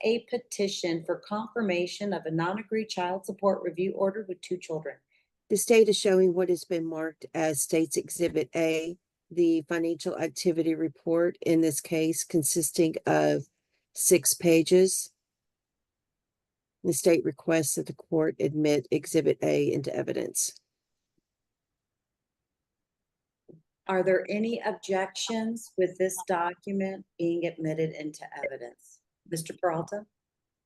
a petition for confirmation of a non-agreed child support review order with 2 children. The state is showing what has been marked as State's Exhibit A, the financial activity report in this case consisting of 6 pages. The state requests that the court admit Exhibit A into evidence. Are there any objections with this document being admitted into evidence? Mr. Peralta?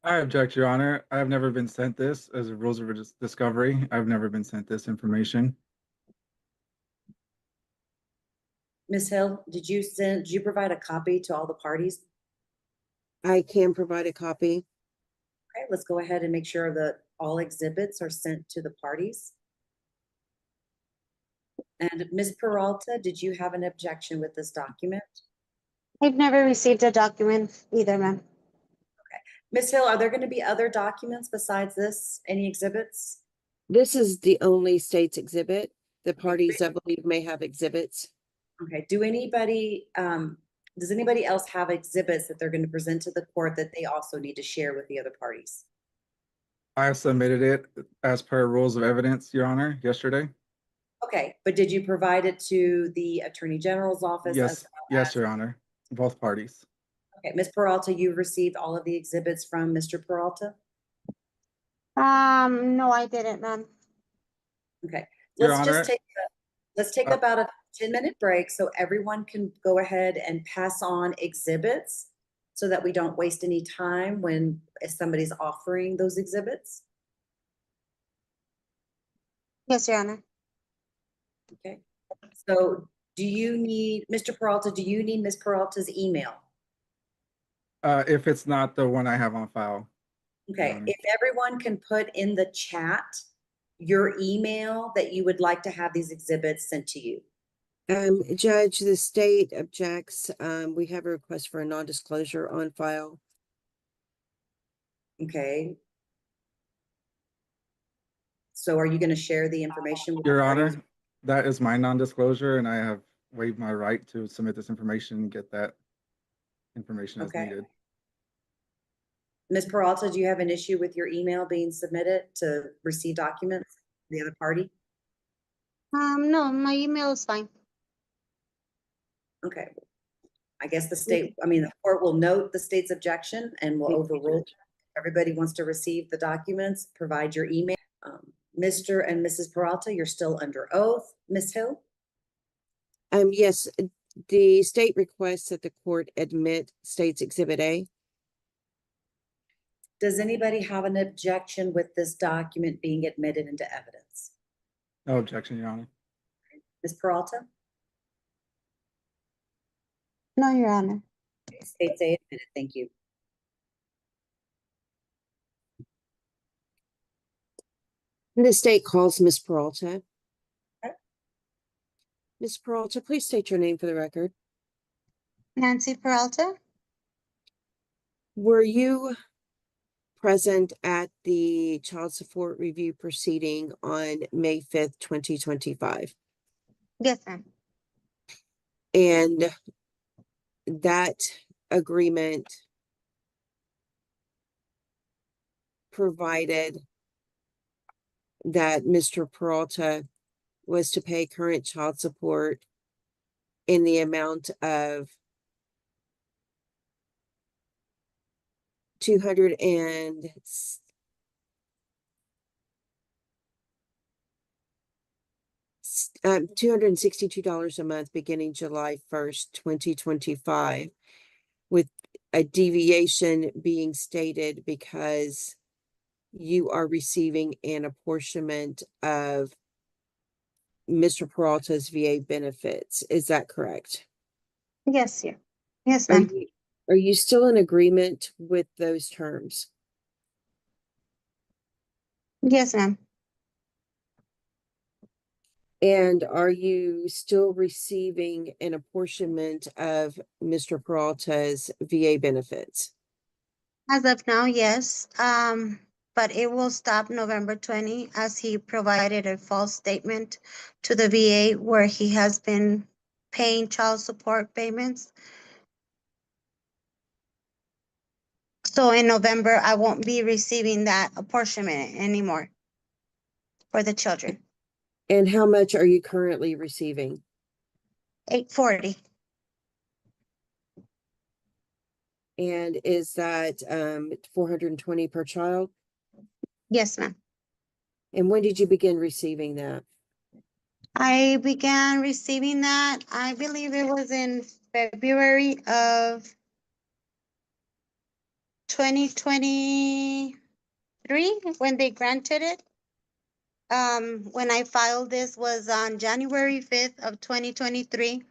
I object, Your Honor. I have never been sent this as a rules of discovery. I've never been sent this information. Ms. Hill, did you provide a copy to all the parties? I can provide a copy. Okay, let's go ahead and make sure that all exhibits are sent to the parties. And Ms. Peralta, did you have an objection with this document? I've never received a document either, ma'am. Ms. Hill, are there going to be other documents besides this? Any exhibits? This is the only state's exhibit. The parties, I believe, may have exhibits. Okay, does anybody else have exhibits that they're going to present to the court that they also need to share with the other parties? I submitted it as per rules of evidence, Your Honor, yesterday. Okay, but did you provide it to the Attorney General's office? Yes, yes, Your Honor, both parties. Okay, Ms. Peralta, you received all of the exhibits from Mr. Peralta? No, I didn't, ma'am. Okay, Your let's Honor, let's take about a 10-minute break so everyone can go ahead and pass on exhibits so that we don't waste any time if somebody's offering those exhibits. Yes, Your Honor. Okay, so Mr. Peralta, do you need Ms. Peralta's email? if it's not the one I have on file. Okay, if everyone can put in the chat your email that you would like to have these exhibits sent to you. Judge, the state objects. We have a request for a non-disclosure on file. Okay. So are you going to share the information with Your the parties? Honor, that is my non-disclosure, and I have waived my right to submit this information and get that information as needed. Ms. Peralta, do you have an issue with your email being submitted to receive documents from the other party? No, my email is fine. Okay. I guess the court will note the state's objection and will overrule. Everybody wants to receive the documents, provide your email. Mr. and Mrs. Peralta, you're still under oath. Ms. Hill? Yes, the state requests that the court admit State's Exhibit A. Does anybody have an objection with this document being admitted into evidence? No objection, Your Honor. Ms. Peralta? No, Your Honor. State's A admitted. Thank you. The state calls Ms. Peralta. Okay. Ms. Peralta, please state your name for the record. Nancy Peralta? Were you present at the child support review proceeding on May 5th, 2025? Yes, ma'am. And that agreement provided that Mr. Peralta was to pay current child support in the amount of $262 a month beginning July 1st, 2025, with a deviation being stated because you are receiving an apportionment of Mr. Peralta's VA benefits. Is that correct? Yes, sir. Yes, ma'am. Are you still in agreement with those terms? Yes, ma'am. And are you still receiving an apportionment of Mr. Peralta's VA benefits? As of now, yes. But it will stop November 20 as he provided a false statement to the VA where he has been paying child support payments. So in November, I won't be receiving that apportionment anymore for the children. And how much are you currently receiving? $840. And is that 420 per child? Yes, ma'am. And when did you begin receiving that? I began receiving that, I believe it was in February of 2023 when they granted it. When I filed this was on January 5th of 2023.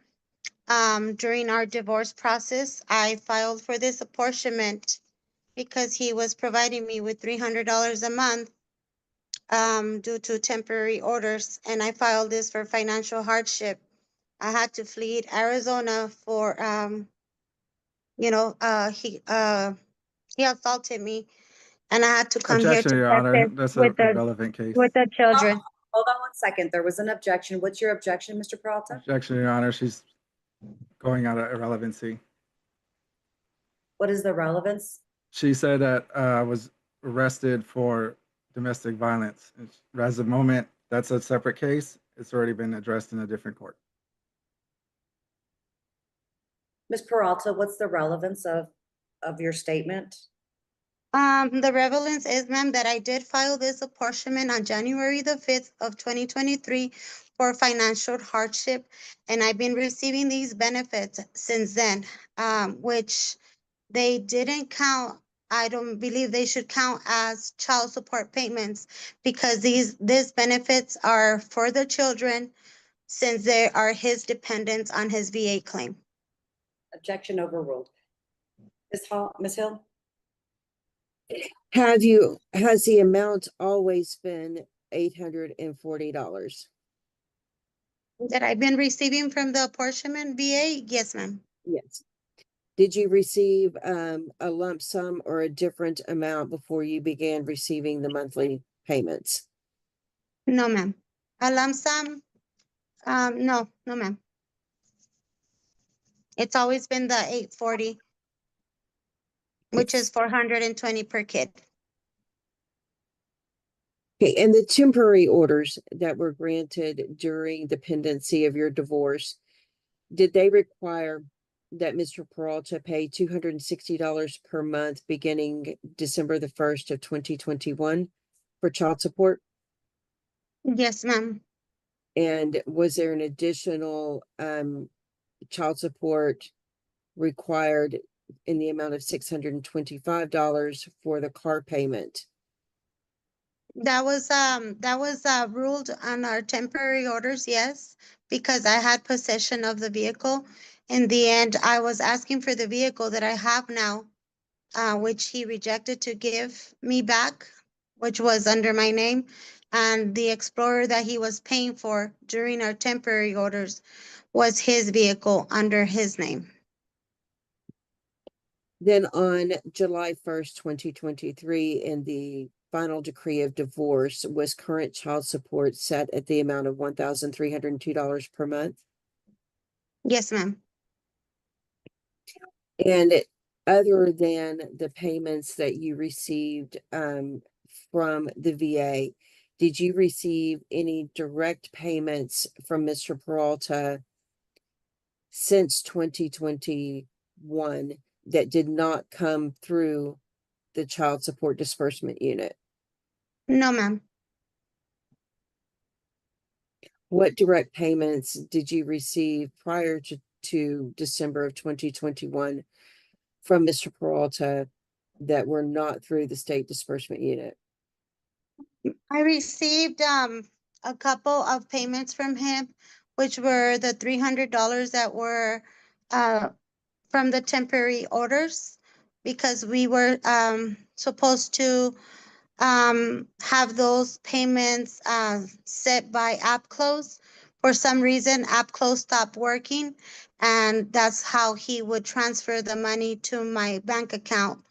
During our divorce process, I filed for this apportionment because he was providing me with $300 a month due to temporary orders, and I filed this for financial hardship. I had to flee Arizona for he assaulted me, and I had to come here Objection, to Your Honor. Texas That's with a irrelevant case. the children. Hold on one second. There was an objection. What's your objection, Mr. Peralta? Objection, Your Honor. She's going out of irrelevancy. What is the relevance? She said that I was arrested for domestic violence. As of the moment, that's a separate case. It's already been addressed in a different court. Ms. Peralta, what's the relevance of your statement? The relevance is, ma'am, that I did file this apportionment on January the 5th of 2023 for financial hardship, and I've been receiving these benefits since then, which they didn't count. I don't believe they should count as child support payments because these benefits are for the children since they are his dependents on his VA claim. Objection overruled. Ms. Hill? Has the amount always been $840? That I've been receiving from the apportionment VA? Yes, ma'am. Yes. Did you receive a lump sum or a different amount before you began receiving the monthly payments? No, ma'am. A lump sum? No, ma'am. It's always been the 840, which is 420 per kid. Okay, and the temporary orders that were granted during the pendency of your divorce, did they require that Mr. Peralta pay $260 per month beginning December the 1st of 2021 for child support? Yes, ma'am. And was there an additional child support required in the amount of $625 for the car payment? That was ruled on our temporary orders, yes, because I had possession of the vehicle. In the end, I was asking for the vehicle that I have now, which he rejected to give me back, which was under my name. And the Explorer that he was paying for during our temporary orders was his vehicle under his name. Then on July 1st, 2023, in the final decree of divorce, was current child support set at the amount of $1,302 per month? Yes, ma'am. And other than the payments that you received from the VA, did you receive any direct payments from Mr. Peralta since 2021 that did not come through the child support disbursement unit? No, ma'am. What direct payments did you receive prior to December of 2021 from Mr. Peralta that were not through the state disbursement unit? I received a couple of payments from him, which were the $300 that were from the temporary orders, because we were supposed to have those payments set by app close. For some reason, app close stopped working, and that's how he would transfer the money to my bank account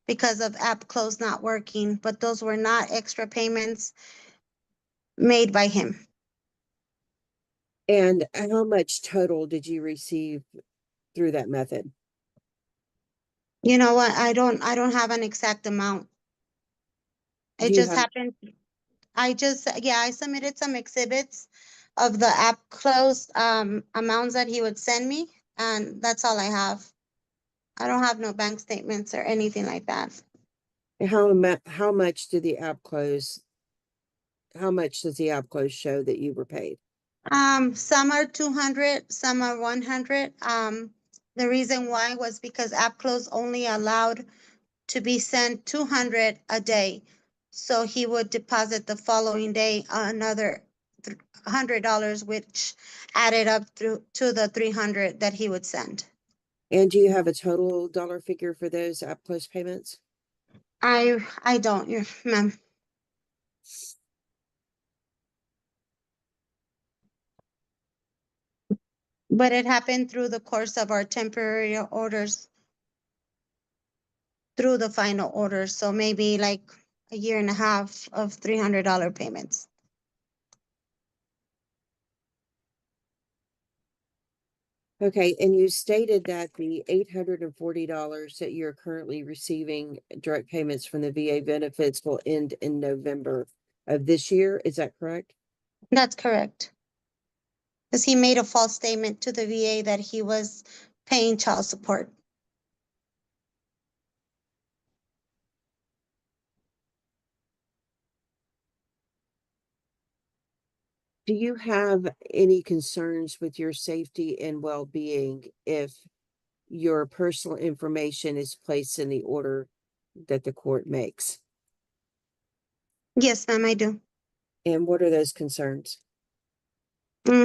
because of app close not working. But those were not extra payments made by him. And how much total did you receive through that method? You know what? I don't have an exact amount. Do It you just have, happened. Yeah, I submitted some exhibits of the app close amounts that he would send me, and that's all I have. I don't have no bank statements or anything like that. how much did the app close? How much does the app close show that you were paid? Some are 200, some are 100. The reason why was because app close only allowed to be sent 200 a day. So he would deposit the following day another $100, which added up through to the 300 that he would send. And do you have a total dollar figure for those app close payments? I don't, ma'am. But it happened through the course of our temporary orders, through the final order. So maybe like a year and a half of $300 payments. Okay, and you stated that the $840 that you're currently receiving direct payments from the VA benefits will end in November of this year. Is that correct? That's correct. Because he made a false statement to the VA that he was paying child support. Do you have any concerns with your safety and well-being if your personal information is placed in the order that the court makes? Yes, ma'am, I do. And what are those concerns?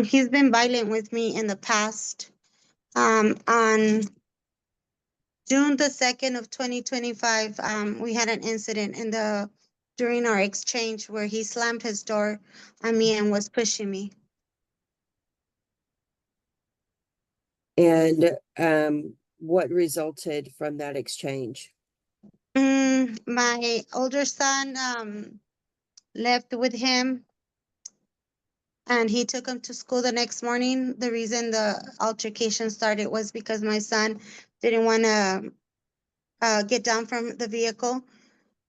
He's been violent with me in the past. On June the 2nd of 2025, we had an incident during our exchange where he slammed his door on me and was pushing me. And what resulted from that exchange? My older son left with him and he took him to school the next morning. The reason the altercation started was because my son didn't want to get down from the vehicle,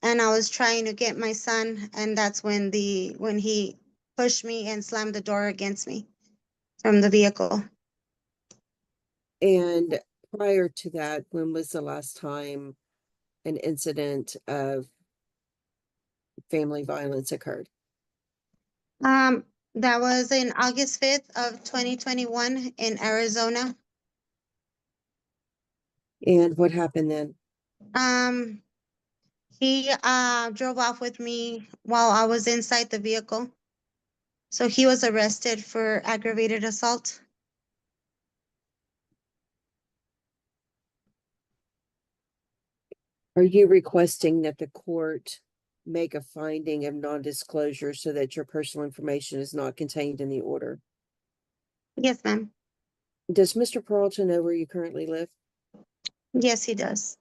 and I was trying to get my son, and that's when he pushed me and slammed the door against me from the vehicle. And prior to that, when was the last time an incident of family violence occurred? That was in August 5th of 2021 in Arizona. And what happened then? Um, he drove off with me while I was inside the vehicle. So he was arrested for aggravated assault. Are you requesting that the court make a finding of non-disclosure so that your personal information is not contained in the order? Yes, ma'am. Does Mr. Peralta know where you currently live? Yes, he does.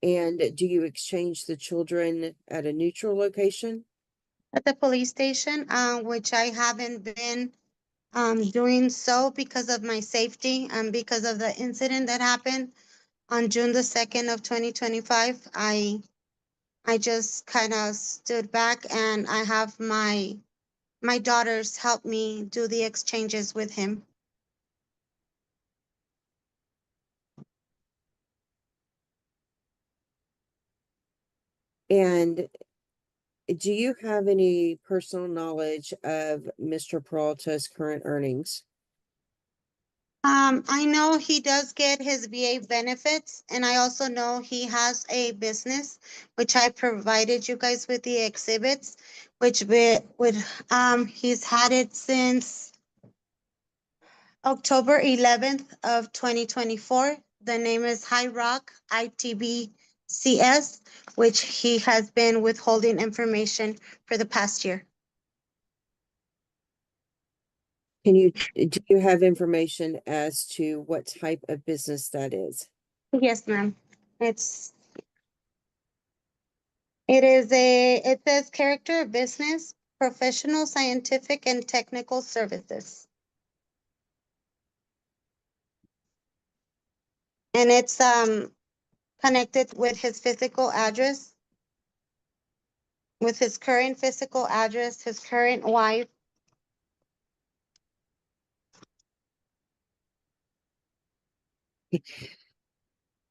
And do you exchange the children at a neutral location? At the police station, which I haven't been doing so because of my safety and because of the incident that happened on June the 2nd of 2025. I just kind of stood back and I have my daughters help me do the exchanges with him. And do you have any personal knowledge of Mr. Peralta's current earnings? I know he does get his VA benefits, and I also know he has a business, which I provided you guys with the exhibits, which he's had it since October 11th of 2024. The name is High Rock ITBCS, which he has been withholding information for the past year. Do you have information as to what type of business that is? Yes, ma'am. It says character of business, professional, scientific, and technical services. And it's connected with his physical address, with his current physical address, his current wife.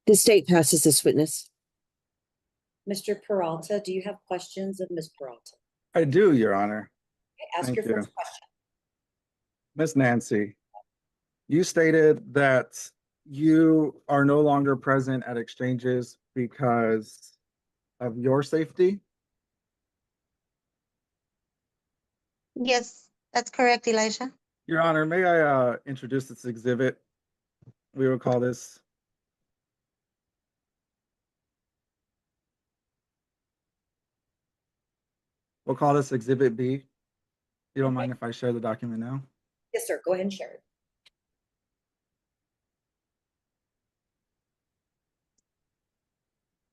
The state passes this witness. Mr. Peralta, do you have questions of Ms. Peralta? I do, Your Honor. Okay, ask Thank your you. first question. Miss Nancy, you stated that you are no longer present at exchanges because of your safety. Yes, that's correct, Elijah. Your Honor, may I introduce this exhibit? We will call this. We'll call this Exhibit B. You don't mind if I share the document now? Yes, sir. Go ahead and share it.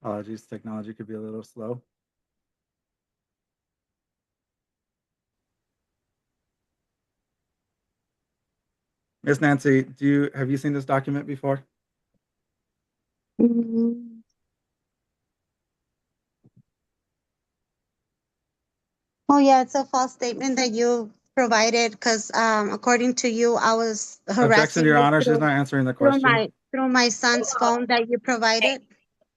Apologies, technology could be a little slow. Miss Nancy, have you seen this document before? Mhm. Oh, yeah, it's a false statement that you provided because according to you, I was Objection, harassing Your you Honor. She's not answering the question. through my son's phone that you provided.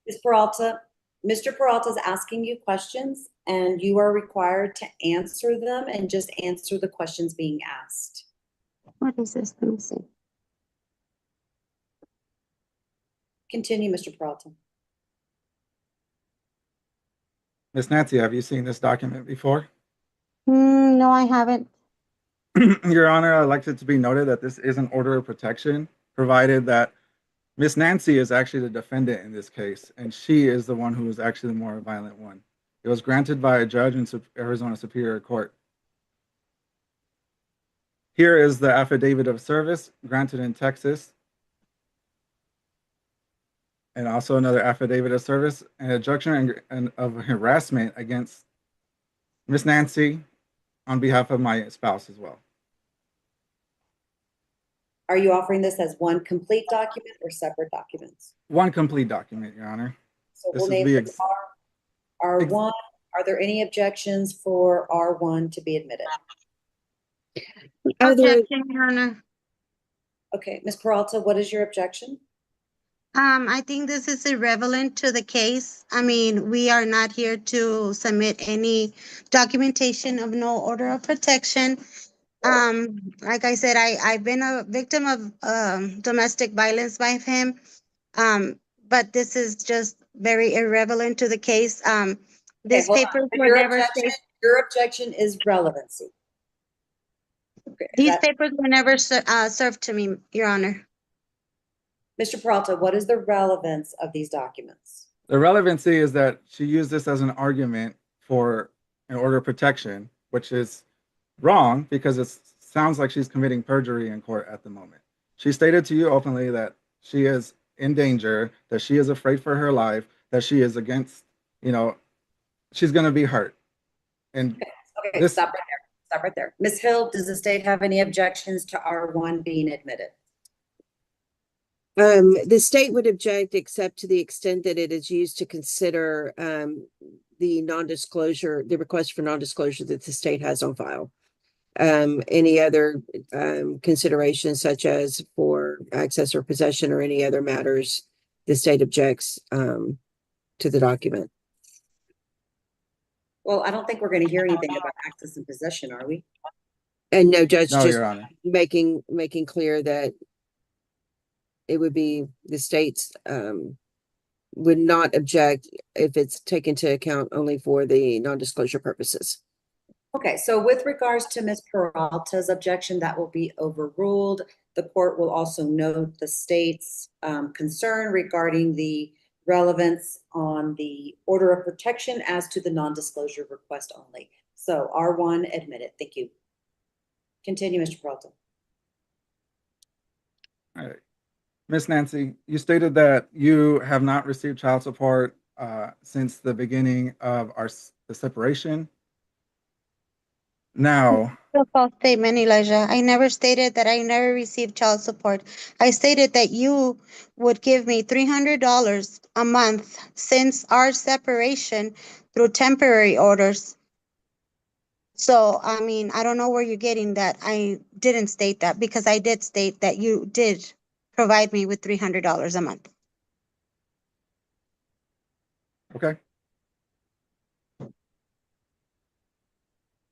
Ms. Peralta, Mr. Peralta is asking you questions and you are required to answer them and just answer the questions being asked. What is this? Let me see. Continue, Mr. Peralta. Miss Nancy, have you seen this document before? No, I haven't. Your Honor, I'd like it to be noted that this is an order of protection, provided that Miss Nancy is actually the defendant in this case, and she is the one who is actually the more violent one. It was granted by a judge in Arizona Superior Court. Here is the affidavit of service granted in Texas, and also another affidavit of service and injunction of harassment against Miss Nancy on behalf of my spouse as well. Are you offering this as one complete document or separate documents? One complete document, Your Honor. So This we'll is name the it R1. Are there any objections for R1 to be admitted? Are there, Objection, Your Honor. Okay, Ms. Peralta, what is your objection? I think this is irrelevant to the case. I mean, we are not here to submit any documentation of no order of protection. Like I said, I've been a victim of domestic violence by him. But this is just very irrelevant to the case. These hold on. papers But were never saved. your objection is relevancy. Okay, These papers were never served to me, Your Honor. Mr. Peralta, what is the relevance of these documents? The relevancy is that she used this as an argument for an order of protection, which is wrong because it sounds like she's committing perjury in court at the moment. She stated to you openly that she is in danger, that she is afraid for her life, that she is against, she's going to be hurt. And Okay, stop right there. Stop right there. Ms. Hill, does the state have any objections to R1 being admitted? the state would object except to the extent that it is used to consider the non-disclosure, the request for non-disclosure that the state has on file. Any other considerations such as for access or possession or any other matters, the state objects to the document. Well, I don't think we're going to hear anything about access and possession, are we? And no, Judge, no, just Your Honor. making clear that it would be the state's would not object if it's taken into account only for the non-disclosure purposes. Okay, so with regards to Ms. Peralta's objection, that will be overruled. The court will also note the state's concern regarding the relevance on the order of protection as to the non-disclosure request only. So R1 admitted. Thank you. Continue, Mr. Peralta. All right. Miss Nancy, you stated that you have not received child support since the beginning of the separation. Now, A false statement, Elijah. I never stated that I never received child support. I stated that you would give me $300 a month since our separation through temporary orders. So, I mean, I don't know where you're getting that. I didn't state that because I did state that you did provide me with $300 a month. okay.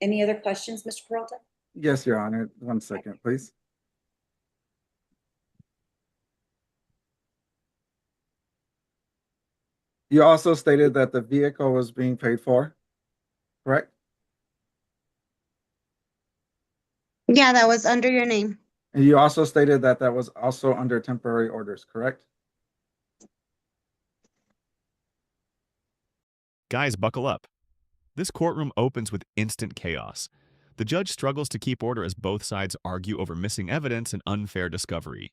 Any other questions, Mr. Peralta? Yes, Your Honor. 1 second, please. You also stated that the vehicle was being paid for, correct? Yeah, that was under your name. And you also stated that that was also under temporary orders, correct? Guys, buckle up. This courtroom opens with instant chaos. The judge struggles to keep order as both sides argue over missing evidence and unfair discovery.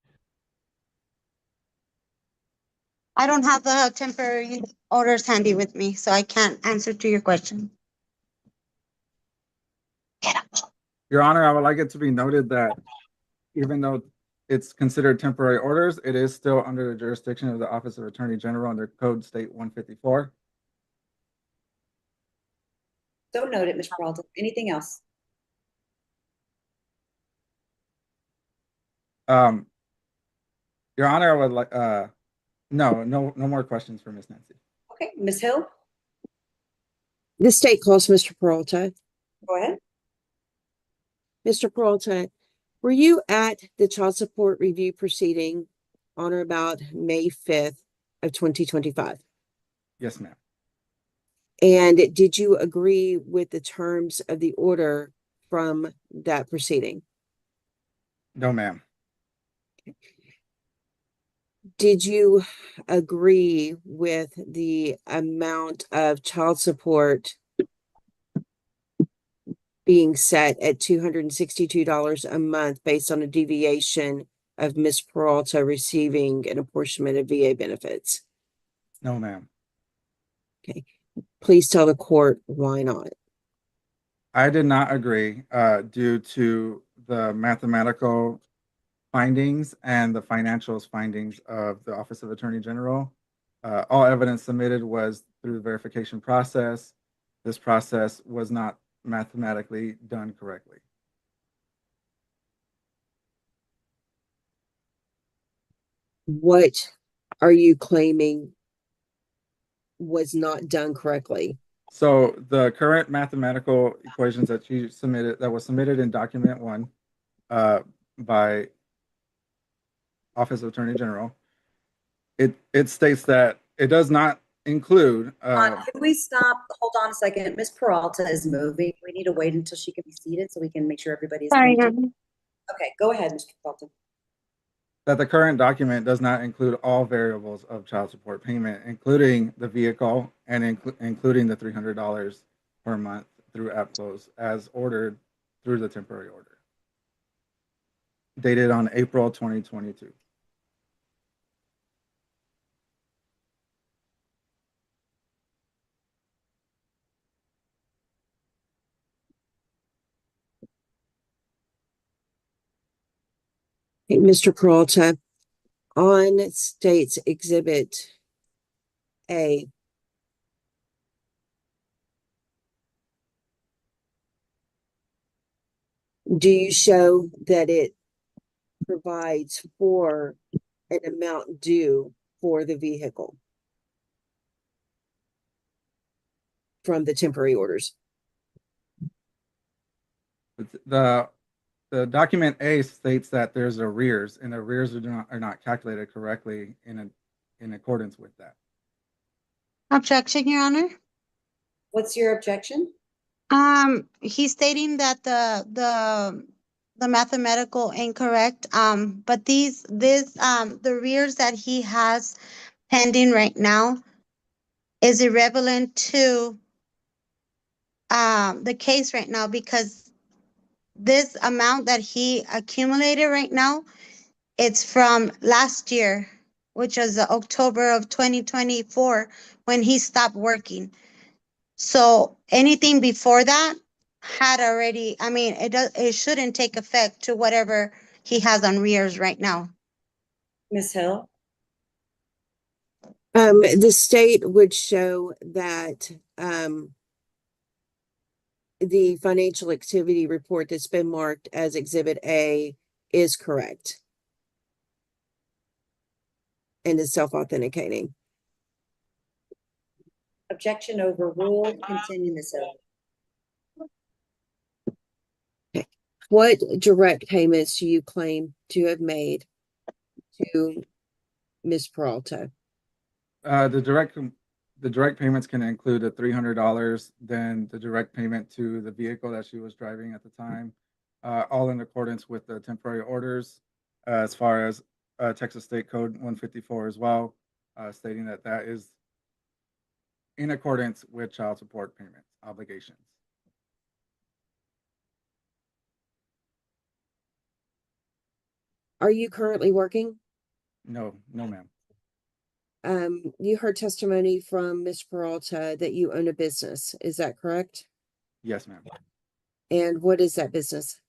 I don't have the temporary orders handy with me, so I can't answer to your question. Get up. Your Honor, I would like it to be noted that even though it's considered temporary orders, it is still under the jurisdiction of the Office of Attorney General under Code State 154. So noted, Mr. Peralta. Anything else? Your Honor, I would like, no more questions for Ms. Nancy. Okay, Ms. Hill, The state calls Mr. Peralta. go ahead. Mr. Peralta, were you at the child support review proceeding on or about May 5th of 2025? Yes, ma'am. And did you agree with the terms of the order from that proceeding? No, ma'am. Did you agree with the amount of child support being set at $262 a month based on a deviation of Ms. Peralta receiving an apportionment of VA benefits? No, ma'am. Please tell the court why not. I did not agree due to the mathematical findings and the financials findings of the Office of Attorney General. All evidence submitted was through the verification process. This process was not mathematically done correctly. What are you claiming was not done correctly? So the current mathematical equations that you submitted, that was submitted in document 1 by Office of Attorney General, it states that it does not include. Can we stop? Hold on a second. Ms. Peralta is moving. We need to wait until she can be seated so we can make sure everybody is Sorry, muted. Okay, go ahead, Mr. Peralta. That the current document does not include all variables of child support payment, including the vehicle and including the $300 per month through app close as ordered through the temporary order, dated on April 2022. Hey, Mr. Peralta, on State's Exhibit A, do you show that it provides for an amount due for the vehicle from the temporary orders? The document A states that there's arrears, and arrears are not calculated correctly in accordance with that. Objection, Your Honor. What's your objection? He's stating that the mathematical incorrect, but the rears that he has pending right now is irrelevant to the case right now, because this amount that he accumulated right now, it's from last year, which was October of 2024 when he stopped working. So anything before that had already, I mean, it shouldn't take effect to whatever he has on rears right now. Ms. Hill, The state would show that, the financial activity report that's been marked as Exhibit A is correct. And is self-authenticating. objection overruled. Continue, Ms. Hill. What direct payments do you claim to have made to Ms. Peralta? The direct payments can include the $300, then the direct payment to the vehicle that she was driving at the time, all in accordance with the temporary orders, as far as Texas State Code 154 as well, stating that that is in accordance with child support payment obligations. Are you currently working? No, ma'am. You heard testimony from Ms. Peralta that you own a business. Is that correct? Yes, ma'am. And what is that business?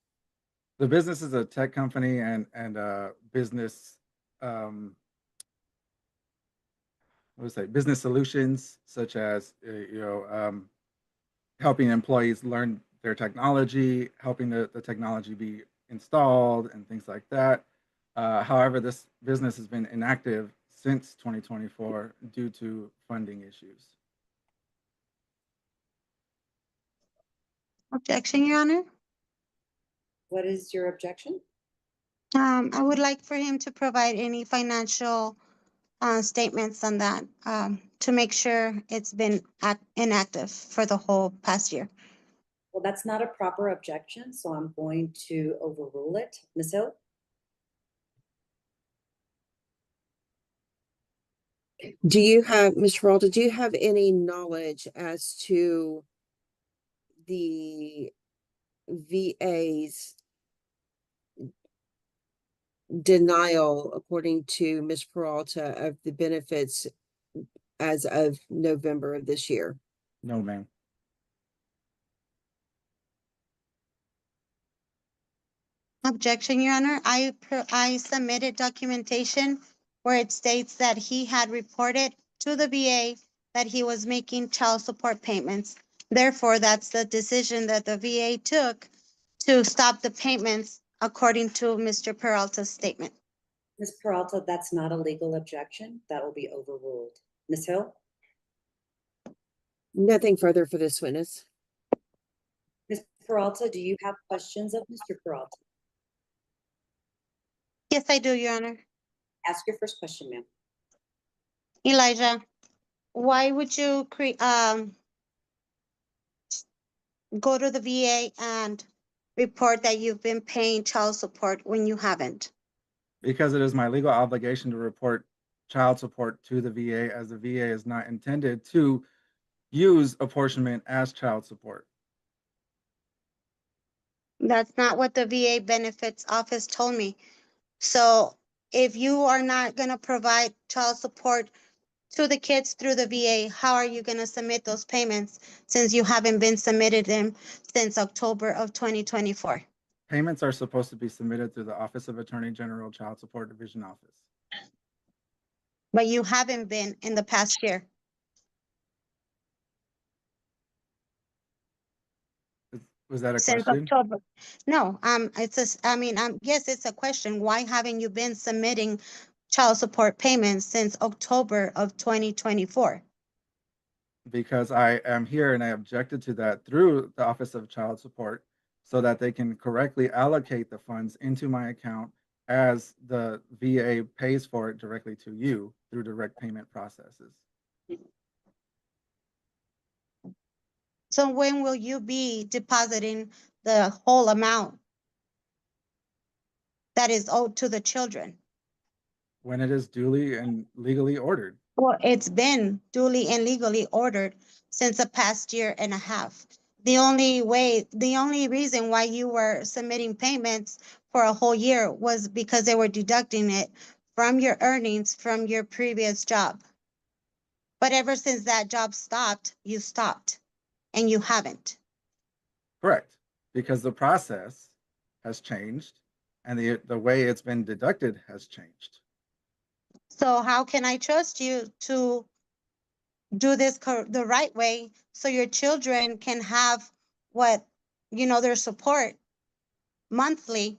The business is a tech company and business, what would I say, business solutions such as helping employees learn their technology, helping the technology be installed, and things like that. However, this business has been inactive since 2024 due to funding issues. Objection, Your Honor. What is your objection? I would like for him to provide any financial statements on that to make sure it's been inactive for the whole past year. Well, that's not a proper objection, so I'm going to overrule it. Ms. Hill? Do you have, Ms. Peralta, do you have any knowledge as to the VA's denial, according to Ms. Peralta, of the benefits as of November of this year? No, ma'am. Objection, Your Honor. I submitted documentation where it states that he had reported to the VA that he was making child support payments. Therefore, that's the decision that the VA took to stop the payments according to Mr. Peralta's statement. Ms. Peralta, that's not a legal objection. That will be overruled. Ms. Hill? Nothing further for this witness. Ms. Peralta, do you have questions of Mr. Peralta? Yes, I do, Your Honor. Ask your first question, ma'am. Elijah, why would you go to the VA and report that you've been paying child support when you haven't? Because it is my legal obligation to report child support to the VA, as the VA is not intended to use apportionment as child support. That's not what the VA benefits office told me. So if you are not gonna provide child support to the kids through the VA, how are you gonna submit those payments since you haven't been submitted them since October of 2024? Payments are supposed to be submitted through the Office of Attorney General Child Support Division Office. But you haven't been in the past year. Was that a Since question? October. No, yes, it's a question. Why haven't you been submitting child support payments since October of 2024? Because I am here and I objected to that through the Office of Child Support so that they can correctly allocate the funds into my account as the VA pays for it directly to you through direct payment processes. So when will you be depositing the whole amount that is owed to the children? When it is duly and legally ordered. Well, it's been duly and legally ordered since the past year and a half. The only reason why you were submitting payments for a whole year was because they were deducting it from your earnings from your previous job. But ever since that job stopped, you stopped and you haven't. Correct, because the process has changed and the way it's been deducted has changed. So how can I trust you to do this the right way so your children can have what, their support monthly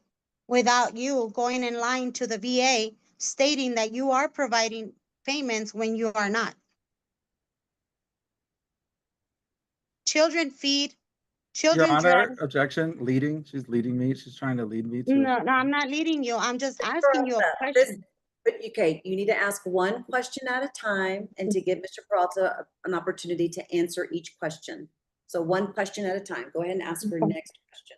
without you going in line to the VA stating that you are providing payments when you are not? Children feed, Your children dress. Honor, objection, leading. She's leading me. She's trying to lead me to. No, I'm not leading you. I'm just asking you a question. But okay, you need to ask one question at a time and to give Mr. Peralta an opportunity to answer each question. So one question at a time. Go ahead and ask your Okay. next question.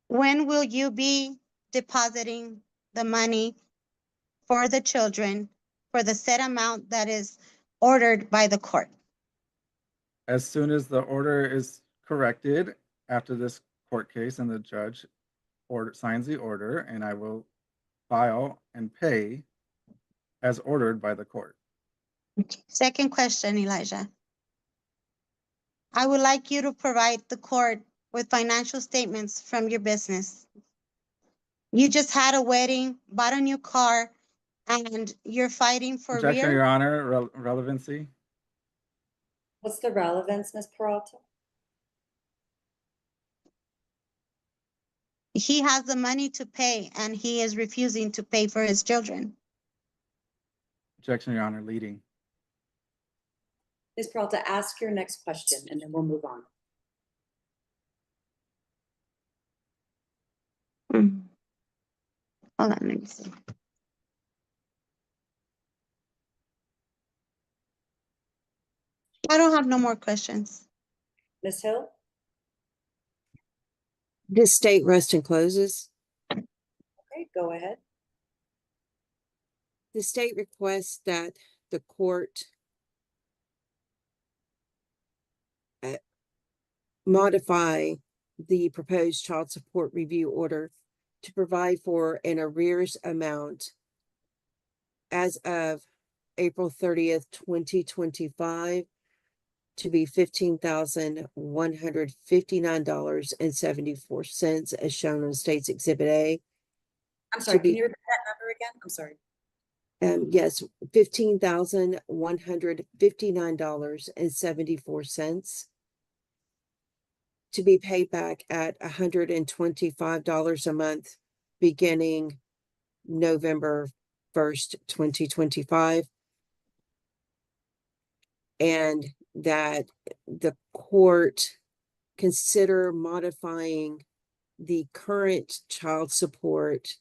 When will you be depositing the money for the children for the set amount that is ordered by the court? As soon as the order is corrected after this court case and the judge signs the order, and I will file and pay as ordered by the court. Second question, Elijah. I would like you to provide the court with financial statements from your business. You just had a wedding, bought a new car, and you're fighting for Objection, rear. Your Honor, relevancy. What's the relevance, Ms. Peralta? He has the money to pay and he is refusing to pay for his children. Objection, Your Honor, leading. Ms. Peralta, ask your next question and then we'll move on. Hold on, let me see. I don't have no more questions. Ms. Hill? This state rests and closes. Okay, go ahead. The state requests that the court modify the proposed child support review order to provide for an arrears amount as of April 30th, 2025 to be $15,159.74 as shown on State's Exhibit A. I'm sorry, be- can you repeat that number again? I'm sorry. Yes, $15,159.74 to be paid back at $125 a month beginning November 1st, 2025. And that the court consider modifying the current child support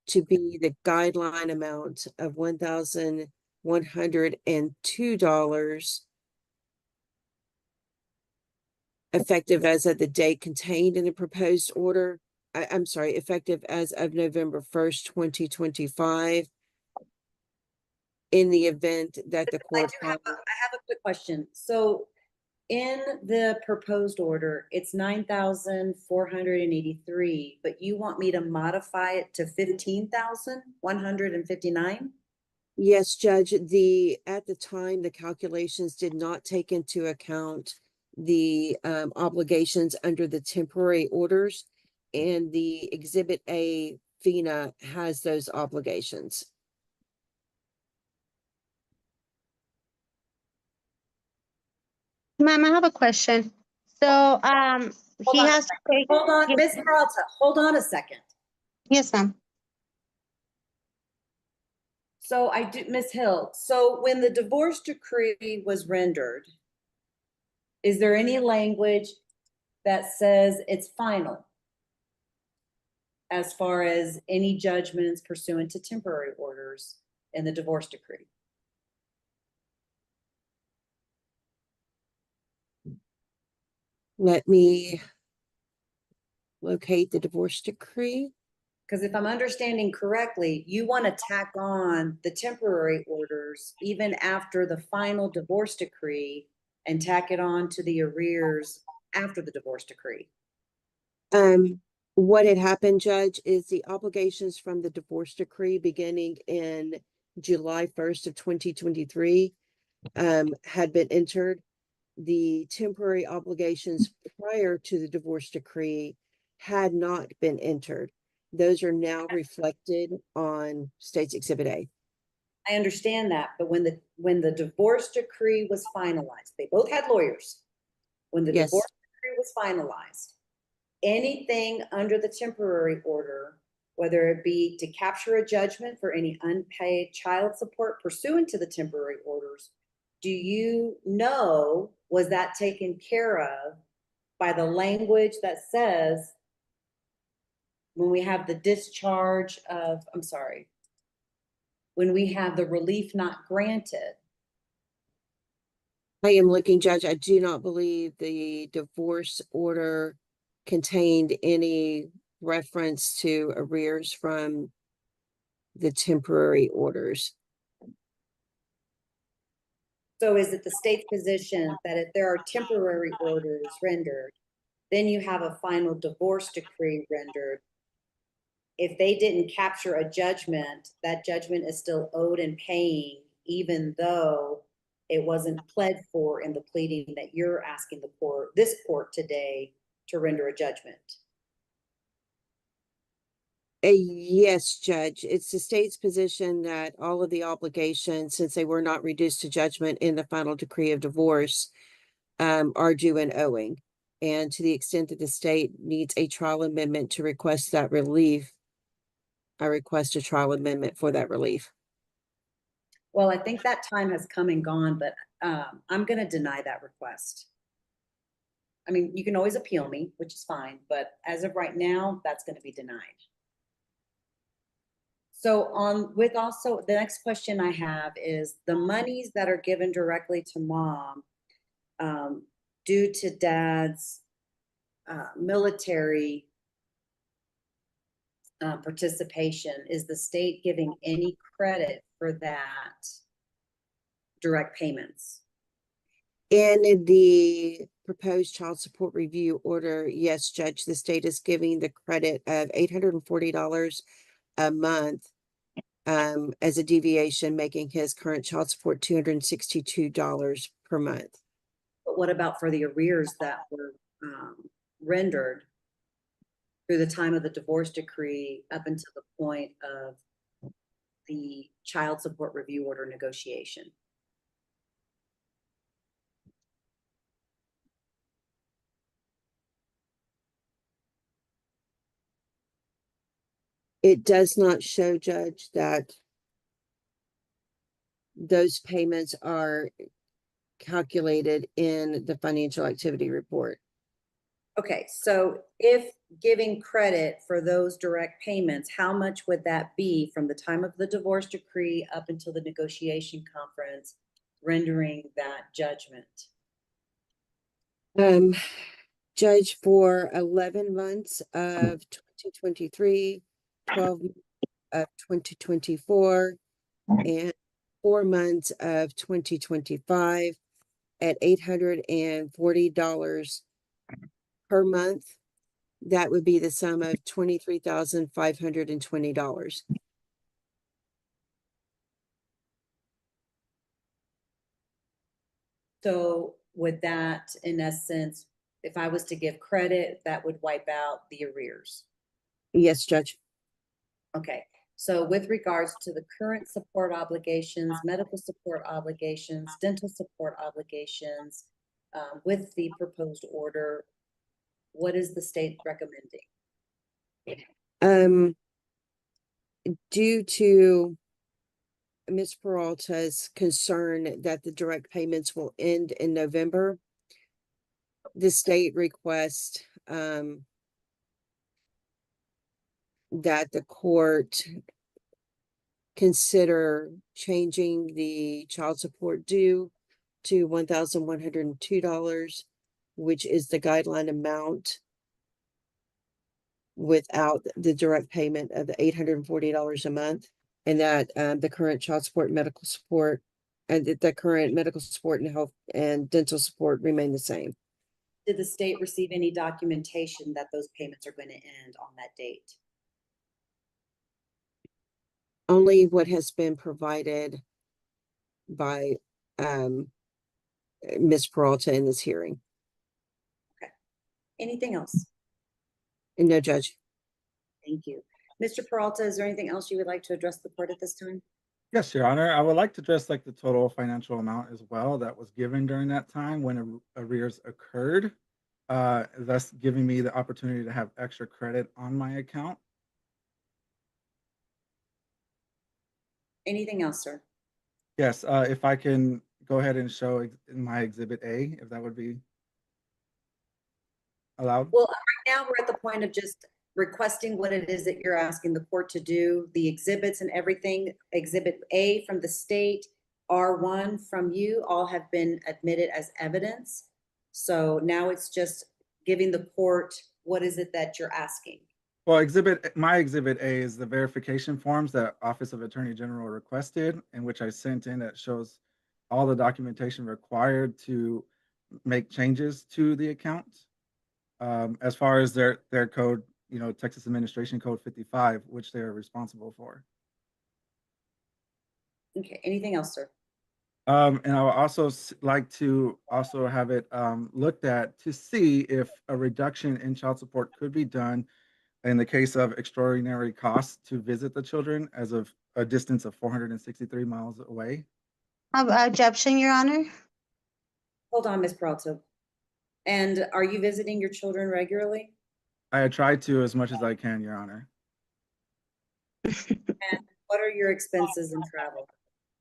to be the guideline amount of $1,102 effective as of the date contained in the proposed order. I'm sorry, effective as of November 1st, 2025. In the event that the court. I have a quick question. So in the proposed order, it's 9,483, but you want me to modify it to 15,159? Yes, Judge, at the time, the calculations did not take into account the obligations under the temporary orders, and the Exhibit A FINA has those obligations. Ma'am, I have a question. So, Hold he on a has to pay. Hold on, Yes, Ms. Peralta, hold on a second. yes, ma'am. So Ms. Hill, so when the divorce decree was rendered, is there any language that says it's final as far as any judgments pursuant to temporary orders in the divorce decree? Let me locate the divorce decree. Because if I'm understanding correctly, you want to tack on the temporary orders even after the final divorce decree and tack it on to the arrears after the divorce decree. What had happened, Judge, is the obligations from the divorce decree beginning in July 1st of 2023 had been entered. The temporary obligations prior to the divorce decree had not been entered. Those are now reflected on State's Exhibit A. I understand that, but when the divorce decree was finalized, they both had lawyers. When the Yes. divorce decree was finalized, anything under the temporary order, whether it be to capture a judgment for any unpaid child support pursuant to the temporary orders, do you know, was that taken care of by the language that says when we have the discharge of, I'm sorry, when we have the relief not granted? I am looking, Judge. I do not believe the divorce order contained any reference to arrears from the temporary orders. So is it the state's position that if there are temporary orders rendered, then you have a final divorce decree rendered? If they didn't capture a judgment, that judgment is still owed and paying, even though it wasn't pled for in the pleading that you're asking the court, this court today, to render a judgment. Yes, Judge. It's the state's position that all of the obligations, since they were not reduced to judgment in the final decree of divorce, are due and owing. And to the extent that the state needs a trial amendment to request that relief, I request a trial amendment for that relief. Well, I think that time has come and gone, but I'm going to deny that request. I mean, you can always appeal me, which is fine, but as of right now, that's going to be denied. So with also, the next question I have is the monies that are given directly to mom due to dad's military participation, is the state giving any credit for that direct payments? In the proposed child support review order, yes, Judge, the state is giving the credit of $840 a month as a deviation, making his current child support $262 per month. But what about for the arrears that were rendered through the time of the divorce decree up until the point of the child support review order negotiation? It does not show, Judge, that those payments are calculated in the financial activity report. Okay, so if giving credit for those direct payments, how much would that be from the time of the divorce decree up until the negotiation conference rendering that judgment? Judge, for 11 months of 2023, 12 of 2024, and 4 months of 2025 at $840 per month, that would be the sum of $23,520. So would that, in essence, if I was to give credit, that would wipe out the arrears? Yes, Judge. Okay, so with regards to the current support obligations, medical support obligations, dental support obligations, with the proposed order, what is the state recommending? Due to Ms. Peralta's concern that the direct payments will end in November, the state requests that the court consider changing the child support due to $1,102, which is the guideline amount without the direct payment of the $840 a month, and that the current child support, medical support, and the current medical support and health and dental support remain the same. Did the state receive any documentation that those payments are going to end on that date? Only what has been provided by Ms. Peralta in this hearing. Anything else? And no, Judge. Thank you. Mr. Peralta, is there anything else you would like to address the court at this time? Yes, Your Honor. I would like to address like the total financial amount as well that was given during that time when arrears occurred, thus giving me the opportunity to have extra credit on my account. Anything else, sir? Yes, if I can go ahead and show in my Exhibit A, if that would be allowed. Well, right now we're at the point of just requesting what it is that you're asking the court to do, the exhibits and everything. Exhibit A from the state, R1 from you, all have been admitted as evidence. So now it's just giving the court, what is it that you're asking? Well, my Exhibit A is the verification forms that Office of Attorney General requested, in which I sent in that shows all the documentation required to make changes to the account. As far as their code, Texas Administration Code 55, which they are responsible for. Okay, anything else, sir? And I would also like to also have it looked at to see if a reduction in child support could be done in the case of extraordinary costs to visit the children as of a distance of 463 miles away. Objection, Your Honor. Hold on, Ms. Peralta. And are you visiting your children regularly? I try to as much as I can, Your Honor. And what are your expenses in travel?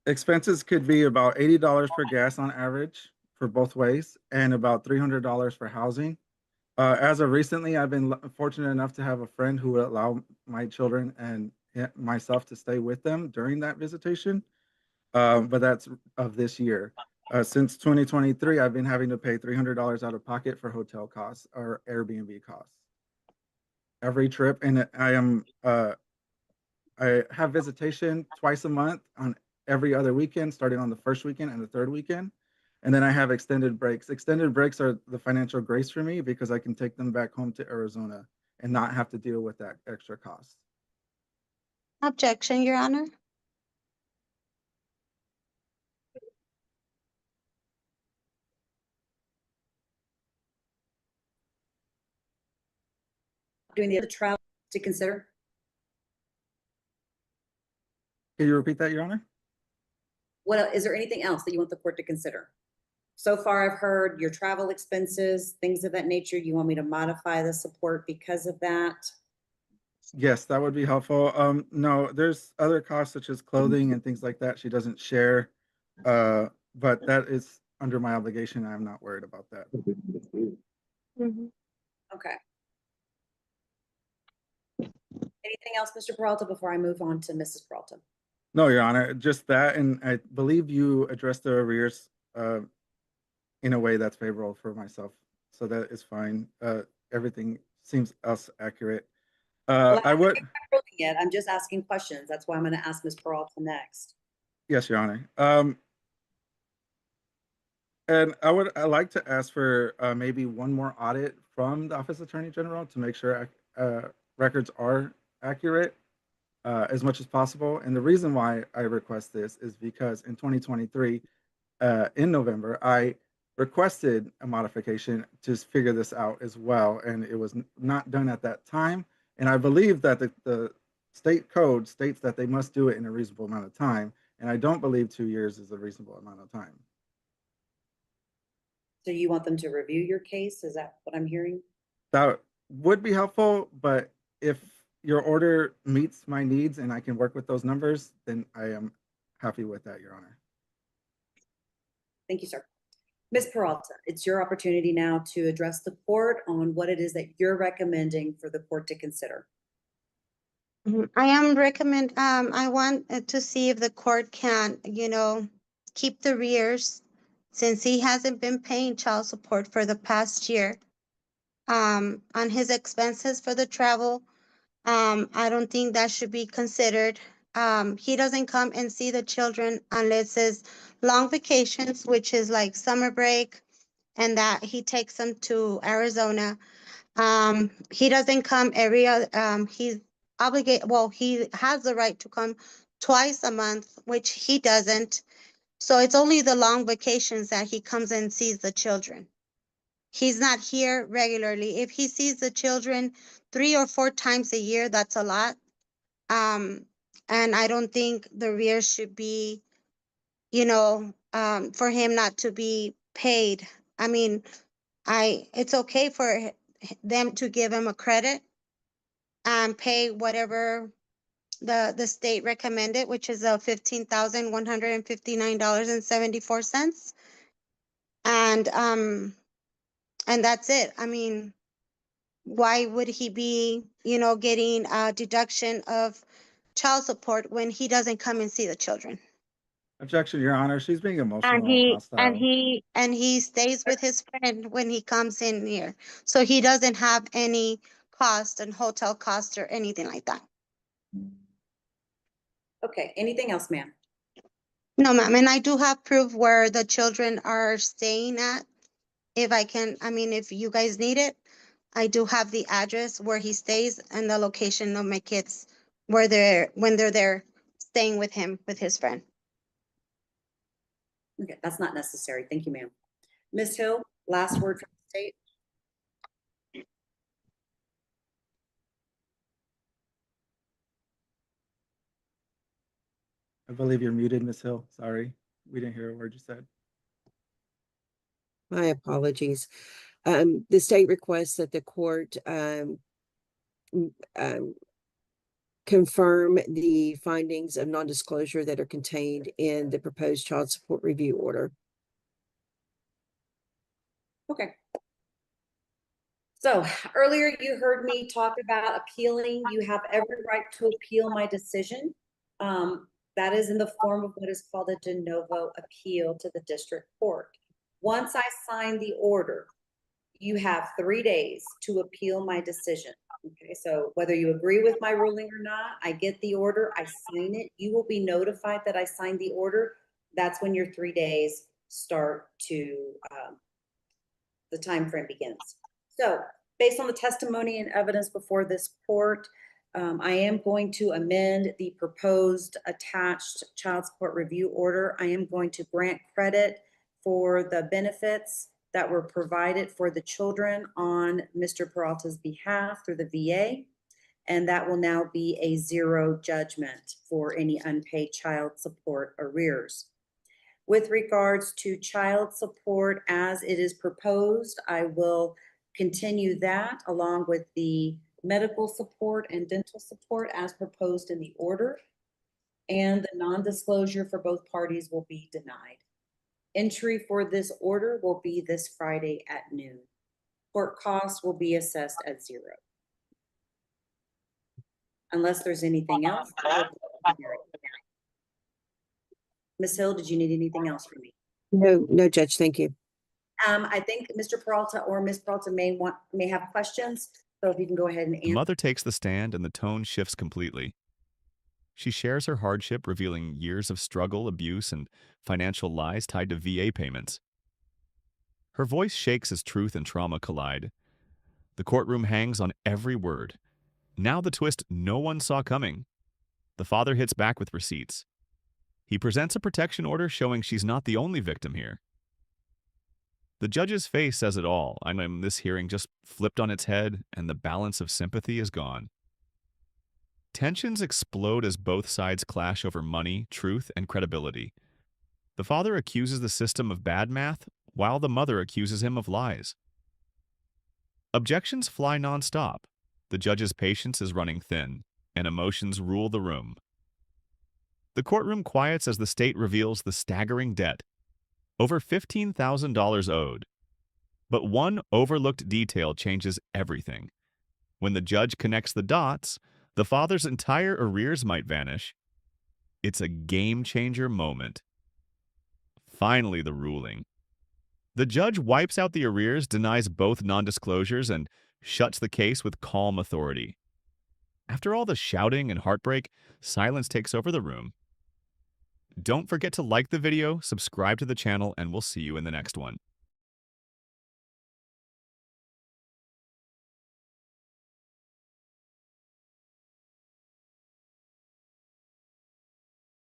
Expenses could be about $80 per gas on average for both ways, and about $300 for housing. As of recently, I've been fortunate enough to have a friend who would allow my children and myself to stay with them during that visitation. But that's of this year. Since 2023, I've been having to pay $300 out of pocket for hotel costs or Airbnb costs every trip. And I have visitation twice a month on every other weekend, starting on the first weekend and the third weekend. And then I have extended breaks. Extended breaks are the financial grace for me because I can take them back home to Arizona and not have to deal with that extra cost. Objection, Your Honor. Doing the other travel to consider? Can you repeat that, Your Honor? Is there anything else that you want the court to consider? So far, I've heard your travel expenses, things of that nature. You want me to modify the support because of that? Yes, that would be helpful. No, there's other costs such as clothing and things like that she doesn't share, but that is under my obligation. I'm not worried about that. Okay. Anything else, Mr. Peralta, before I move on to Mrs. Peralta? No, Your Honor, just that, and I believe you addressed the arrears in a way that's favorable for myself, so that is fine. Everything seems else accurate. I would. Yet. I'm just asking questions. That's why I'm going to ask Ms. Peralta next. Yes, Your Honor. And I'd like to ask for maybe one more audit from the Office of Attorney General to make sure records are accurate as much as possible. And the reason why I request this is because in 2023, in November, I requested a modification to figure this out as well, and it was not done at that time. And I believe that the state code states that they must do it in a reasonable amount of time, and I don't believe 2 years is a reasonable amount of time. So you want them to review your case? Is that what I'm hearing? That would be helpful, but if your order meets my needs and I can work with those numbers, then I am happy with that, Your Honor. Thank you, sir. Ms. Peralta, it's your opportunity now to address the court on what it is that you're recommending for the court to consider. I want to see if the court can, keep the arrears since he hasn't been paying child support for the past year. On his expenses for the travel, I don't think that should be considered. He doesn't come and see the children unless it's long vacations, which is like summer break, and that he takes them to Arizona. He doesn't come every other, he's obligated, well, he has the right to come twice a month, which he doesn't. So it's only the long vacations that he comes and sees the children. He's not here regularly. If he sees the children 3 or 4 times a year, that's a lot. And I don't think the arrears should be, for him not to be paid. I mean, it's okay for them to give him a credit and pay whatever the state recommended, which is $15,159.74. And that's it. I mean, why would he be, getting a deduction of child support when he doesn't come and see the children? Objection, Your Honor. She's being And emotional and he and hostile. he and he stays with his friend when he comes in here. So he doesn't have any cost and hotel cost or anything like that. Okay, anything else, ma'am? No, ma'am. And I do have proof where the children are staying at. If you guys need it, I do have the address where he stays and the location of my kids when they're there staying with him, with his friend. Okay, that's not necessary. Thank you, ma'am. Ms. Hill, last word from the state. I believe you're muted, Ms. Hill. Sorry. We didn't hear a word you said. My apologies. The state requests that the court confirm the findings of non-disclosure that are contained in the proposed child support review order. Okay. So earlier you heard me talk about appealing. You have every right to appeal my decision. That is in the form of what is called a de novo appeal to the district court. Once I sign the order, you have 3 days to appeal my decision. Okay, so whether you agree with my ruling or not, I get the order, I sign it. You will be notified that I signed the order. That's when your 3 days start to, the time frame begins. So based on the testimony and evidence before this court, I am going to amend the proposed attached child support review order. I am going to grant credit for the benefits that were provided for the children on Mr. Peralta's behalf through the VA. And that will now be a zero judgment for any unpaid child support arrears. With regards to child support as it is proposed, I will continue that along with the medical support and dental support as proposed in the order. And the non-disclosure for both parties will be denied. Entry for this order will be this Friday at noon. Court costs will be assessed at 0. Unless there's anything else. Ms. Hill, did you need anything else from me? No, Judge, thank you. I think Mr. Peralta or Ms. Peralta may have questions. So if you can go ahead and The answer. mother takes the stand and the tone shifts completely. She shares her hardship, revealing years of struggle, abuse, and financial lies tied to VA payments. Her voice shakes as truth and trauma collide. The courtroom hangs on every word. Now the twist no one saw coming. The father hits back with receipts. He presents a protection order showing she's not the only victim here. The judge's face says it all. This hearing just flipped on its head, and the balance of sympathy is gone. Tensions explode as both sides clash over money, truth, and credibility. The father accuses the system of bad math, while the mother accuses him of lies. Objections fly nonstop. The judge's patience is running thin, and emotions rule the room. The courtroom quiets as the state reveals the staggering debt. Over $15,000 owed. But one overlooked detail changes everything. When the judge connects the dots, the father's entire arrears might vanish. It's a game-changer moment. Finally, the ruling. The judge wipes out the arrears, denies both non-disclosures, and shuts the case with calm authority. After all the shouting and heartbreak, silence takes over the room. Don't forget to like the video, subscribe to the channel, and we'll see you in the next one.